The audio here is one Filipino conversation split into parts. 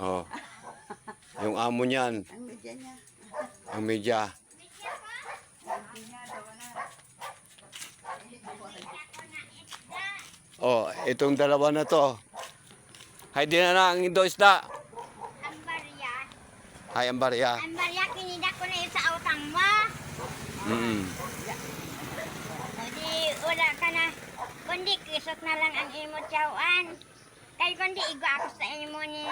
Oh. Yung amo niyan. Ang media niya. Ang media. Oh, itong dalawa na to. Hay di na ang indo isda. Ang barya. Hay ang barya. Ang barya, kinida ko na yun sa utang mo. Mm. O di, wala ka na. Kundi, kisot na lang ang imo tiyawaan. Kaya kundi, igo ako sa imo ni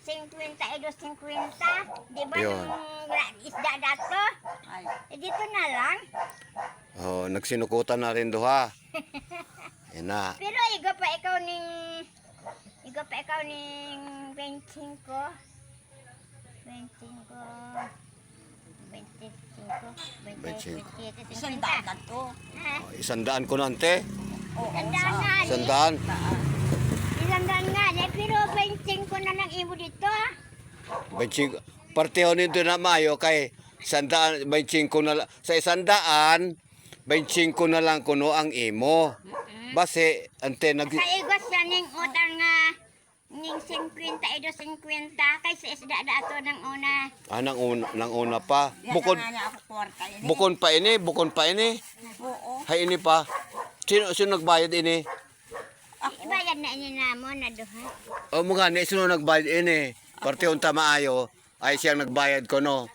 50 edo 50. Di ba Yun. nung isda dato? Ay, Dito na lang. Oh, nagsinukutan na rin duha. Yan na. Pero igo pa ikaw ning 25. 27, isang daan na to. Ha? Oh, 100 ko nante. Oo, Isandaan na. 100. Isandaan nga. Pero 25 na lang imo dito. 25. Partiho nito na mayo kay 100, 25 na lang. Sa 100, 25 na lang kuno ang imo. Base ante nag Sa igos siya ning utang nga ning 50 edo 50 kay sa isda dato ng una. nang una pa. Bukod. Bukod Nga niya ako kwarta yun. bukon pa ini. Oo. Hay ini pa. Sino nagbayad ini? Ibayad na inyo na mo na duha. O mga ni sino nagbayad ini? Partiho ta maayo ay siyang nagbayad ko no.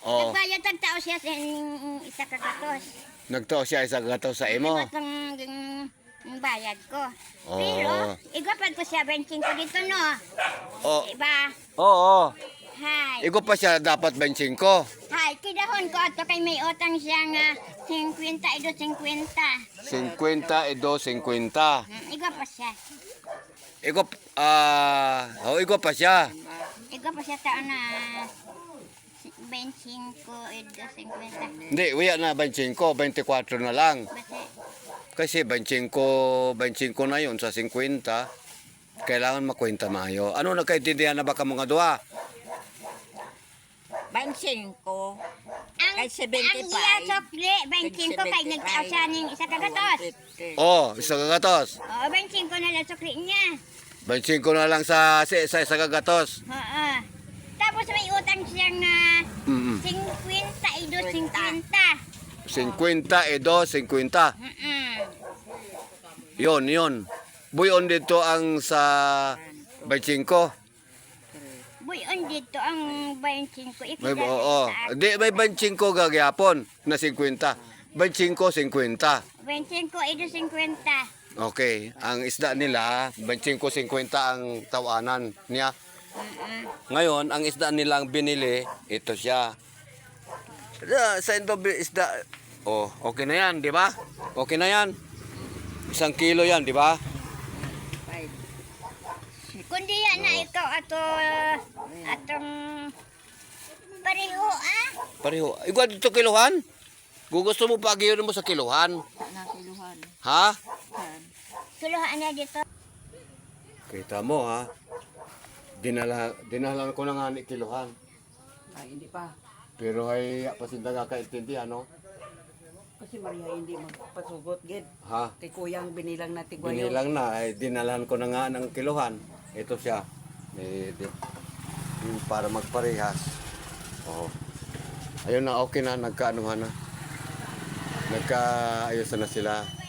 Oh, Nagbayad tag tao siya sa ining isa ka katos. nagtuo siya isa gato sa imo. Batang bayad ko. Oo. Pero igapad ko siya 25 dito no. Oh, Diba? oo. Hay. Igo pa siya dapat 25. Hay, kidahon ko ato kay may utang siya nga 50 edo 50. 50 edo 50. Igo pa siya. Igo pa siya. Igo pa siya taon na 25 edo 50. Hindi, uya na 25, 24 na lang. Basta Kasi 25 na yun sa 50. Kailangan makwenta mayo. Ano nagkaintindihan na baka mga duha? 25. ang Kay 75. ang iya sokle 25 kay nagtao siya ning isa ka gatos. 50. Oh, isa kagatos. Oo, 25 na lang sokle niya. 25 na lang sa isa kagatos. Oo. Tapos may utang siya nga 50 edo 50. 50 edo 50. Yun. Buyon dito ang sa 25. Buyon dito ang 25. May Di may 25 gagyapon na 50. 25 50. 25 edo 50. Okay, ang isda nila 25-50 ang tawanan niya. Ngayon, ang isda nilang binili, ito siya. Sa ito isda, oh, okay na yan, di ba? Okay na yan. 1 kilo yan, di ba? Kundi yan na ikaw atong pareho Pareho. Ikaw dito kiluhan? Gusto mo pagiyon mo sa kiluhan? Na kiluhan. Ha? Kiluhaan na dito. Kita mo ha. Dinalan ko na nga ni kiluhan. Ay, hindi pa. Pero ay pasinda nga kaintindihan, no? Kasi Maria hindi magpasugot, gid. Ha? Kay kuyang binilang na tigwayo. Binilang na, ay dinalan ko na nga ng kiluhan. Ito siya. Yung para magparehas. Oo. Ayun na, okay na, nagkaanuhan na. Nagkaayos na sila.